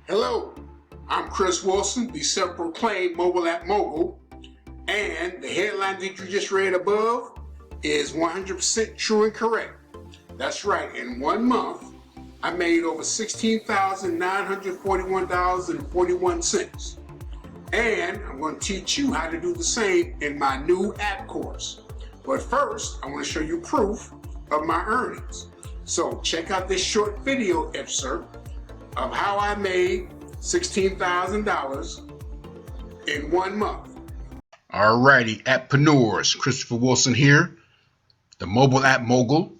Hello, I'm Chris Wilson, the self-proclaimed mobile app mogul, and the headline that you just read above is 100% true and correct. That's right, in 1 month, I made over $16,941.41. And I'm going to teach you how to do the same in my new app course. But first, I want to show you proof of my earnings. So check out this short video excerpt of how I made $16,000 in 1 month. Alrighty, appreneurs, Christopher Wilson here, the mobile app mogul,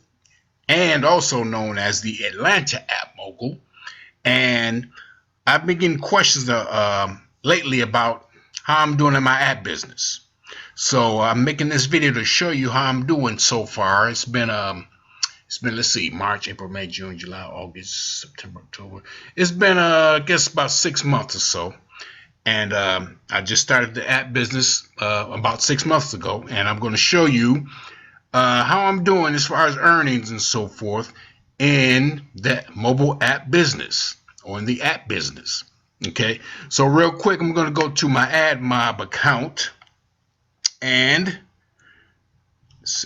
and also known as the Atlanta app mogul. And I've been getting questions lately about how I'm doing in my app business. So I'm making this video to show you how I'm doing so far. It's been let's see, March, April, May, June, July, August, September, October. It's been I guess about 6 months or so. And I just started the app business about 6 months ago, and I'm going to show you how I'm doing as far as earnings and so forth in the mobile app business or in the app business. Okay, so real quick, I'm going to go to my AdMob account, and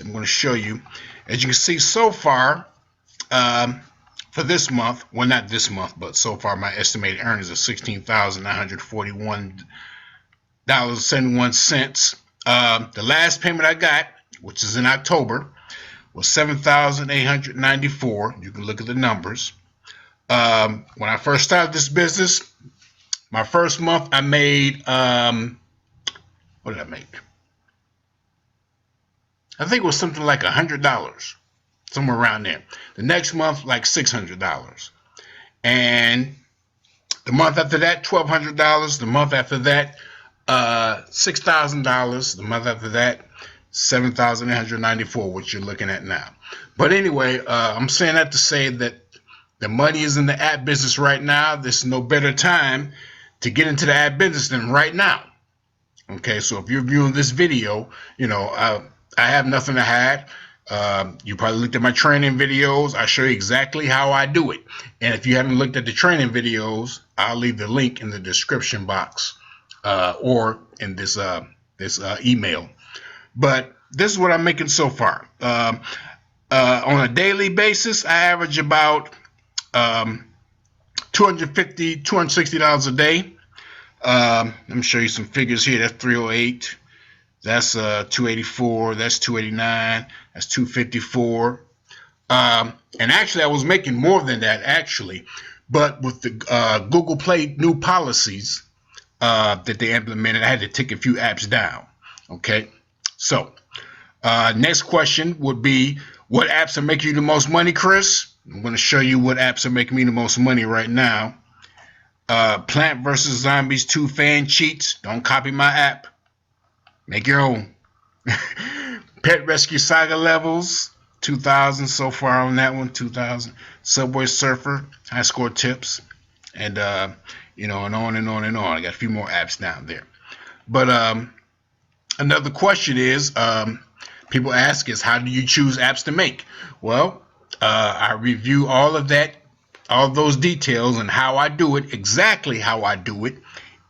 I'm going to show you. As you can see so far, for this month, well, not this month, but so far my estimated earnings are $16,941.71. The last payment I got, which is in October, was $7,894. You can look at the numbers. When I first started this business, my first month I made, what did I make? I think it was something like $100, somewhere around there. The next month, like $600. And the month after that, $1,200. The month after that, $6,000. The month after that, $7,894, which you're looking at now. But anyway, I'm saying that to say that the money is in the app business right now. There's no better time to get into the app business than right now. Okay, so if you're viewing this video, you know, I have nothing to hide. You probably looked at my training videos. I show you exactly how I do it. And if you haven't looked at the training videos, I'll leave the link in the description box or in this email. But this is what I'm making so far. On a daily basis, I average about $250, $260 a day. Let me show you some figures here. That's 308. That's 284. That's 289. That's 254. And actually, I was making more than that, actually. But with the Google Play new policies that they implemented, I had to take a few apps down. Okay. So, next question would be, what apps are making you the most money, Chris? I'm going to show you what apps are making me the most money right now. Plant vs. Zombies 2 fan cheats. Don't copy my app. Make your own. Pet Rescue Saga levels, 2,000 so far on that one, 2,000. Subway Surfer, high score tips, and you know, and on and on and on. I got a few more apps down there. But another question is, people ask is, how do you choose apps to make? Well, I review all of that, all of those details and how I do it, exactly how I do it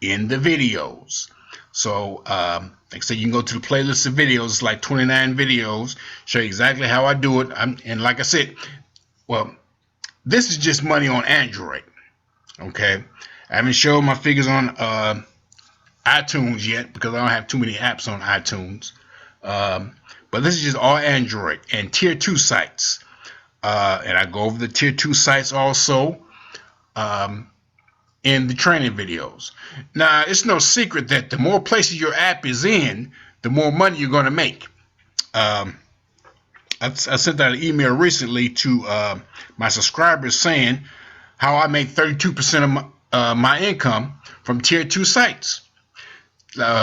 in the videos. So, like I said, you can go to the playlist of videos. It's like 29 videos. Show you exactly how I do it. And like I said, well, this is just money on Android. Okay, I haven't showed my figures on iTunes yet because I don't have too many apps on iTunes. But this is just all Android and tier 2 sites. And I go over the tier 2 sites also in the training videos. Now, it's no secret that the more places your app is in, the more money you're going to make. I sent out an email recently to my subscribers saying how I make 32% of my income from tier 2 sites,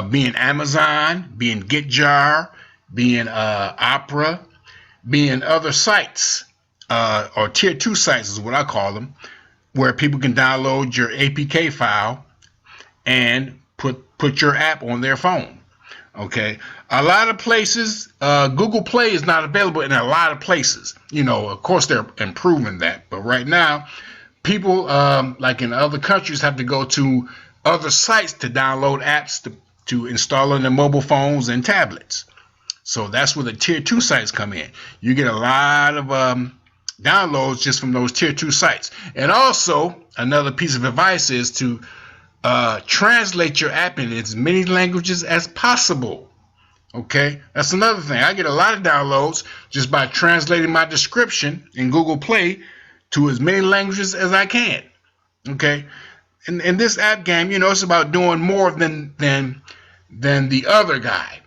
being Amazon, being GetJar, being Opera, being other sites, or tier 2 sites is what I call them, where people can download your APK file and put your app on their phone. Okay, a lot of places, Google Play is not available in a lot of places. You know, of course they're improving that, but right now people, like in other countries, have to go to other sites to download apps to install on their mobile phones and tablets. So that's where the tier 2 sites come in. You get a lot of downloads just from those tier 2 sites. And also, another piece of advice is to translate your app in as many languages as possible. Okay, that's another thing. I get a lot of downloads just by translating my description in Google Play to as many languages as I can. Okay, and this app game, you know, it's about doing more than the other guy.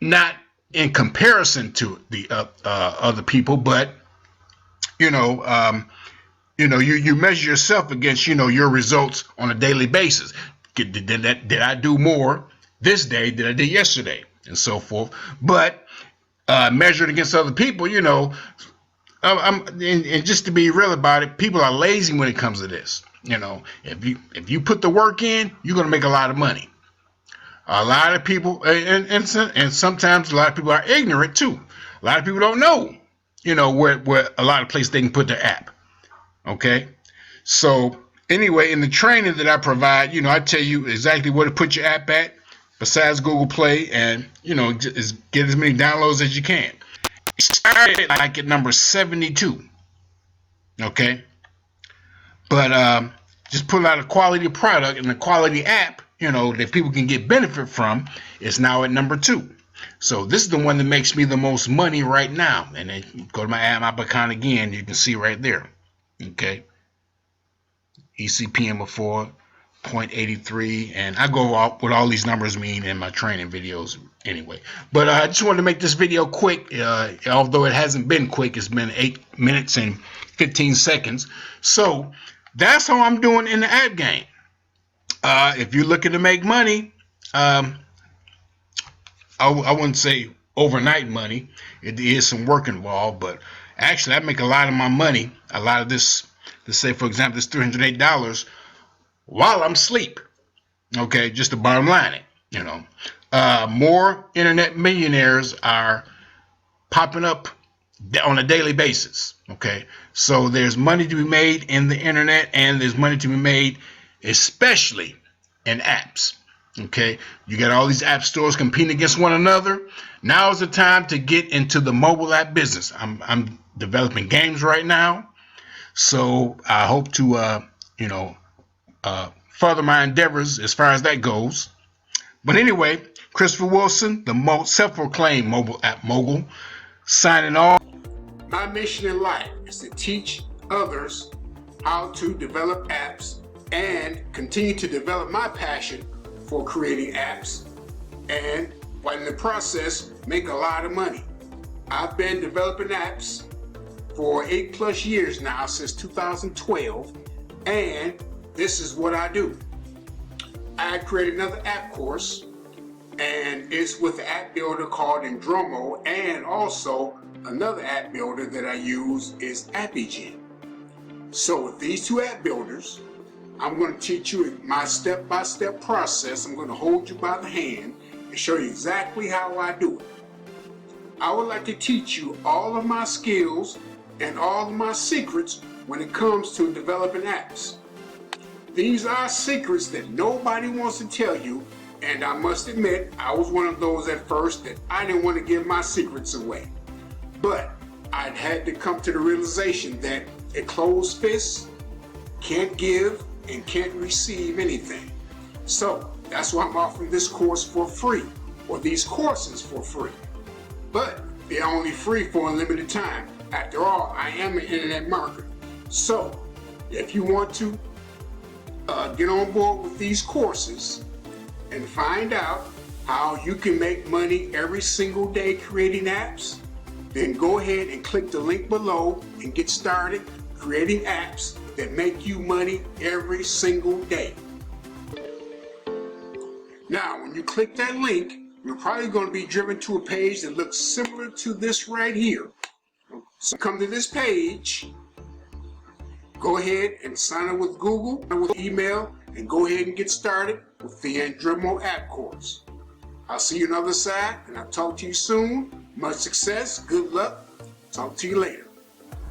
Not in comparison to the other people, but you measure yourself against your results on a daily basis. Did I do more this day than I did yesterday, and so forth? But measured against other people, and just to be real about it, people are lazy when it comes to this. If you put the work in, you're gonna make a lot of money. A lot of people, and sometimes a lot of people are ignorant too. A lot of people don't know, where a lot of places they can put their app. Okay, so anyway, in the training that I provide, I tell you exactly where to put your app at, besides Google Play, and just get as many downloads as you can. Started like at number 72. Okay, but just put out a quality product and a quality app, that people can get benefit from, is now at number 2. So this is the one that makes me the most money right now. And then you go to my app icon again, you can see right there. Okay, ECPM of 4.83, and I go out what all these numbers mean in my training videos anyway. But I just wanted to make this video quick, although it hasn't been quick. It's been 8 minutes and 15 seconds. So that's how I'm doing in the app game. If you're looking to make money, I wouldn't say overnight money. It is some work involved, but actually I make a lot of my money, a lot of this, let's say for example, this $308 while I'm asleep. Okay, just the bottom line it. More internet millionaires are popping up on a daily basis. Okay, so there's money to be made in the internet, and there's money to be made especially in apps. Okay, you got all these app stores competing against one another. Now is the time to get into the mobile app business. I'm developing games right now, so I hope to further my endeavors as far as that goes. But anyway, Christopher Wilson, the self-proclaimed mobile app mogul, signing off. My mission in life is to teach others how to develop apps and continue to develop my passion for creating apps, and while in the process make a lot of money. I've been developing apps for 8+ years now, since 2012, and this is what I do. I created another app course, and it's with the app builder called BridgeAndromo, and also another app builder that I use is AppyGen. So with these two app builders, I'm going to teach you my step-by-step process. I'm going to hold you by the hand and show you exactly how I do it. I would like to teach you all of my skills and all of my secrets when it comes to developing apps. These are secrets that nobody wants to tell you, and I must admit, I was one of those at first that I didn't want to give my secrets away. But I'd had to come to the realization that a closed fist can't give and can't receive anything. So that's why I'm offering this course for free, or these courses for free. But they're only free for a limited time. After all, I am an internet marketer. So if you want to get on board with these courses and find out how you can make money every single day creating apps, then go ahead and click the link below and get started creating apps that make you money every single day. Now, when you click that link, you're probably going to be driven to a page that looks similar to this right here. So come to this page, go ahead and sign up with Google, with email, and go ahead and get started with the BridgeAndromo app course. I'll see you on the other side, and I'll talk to you soon. Much success, good luck, talk to you later.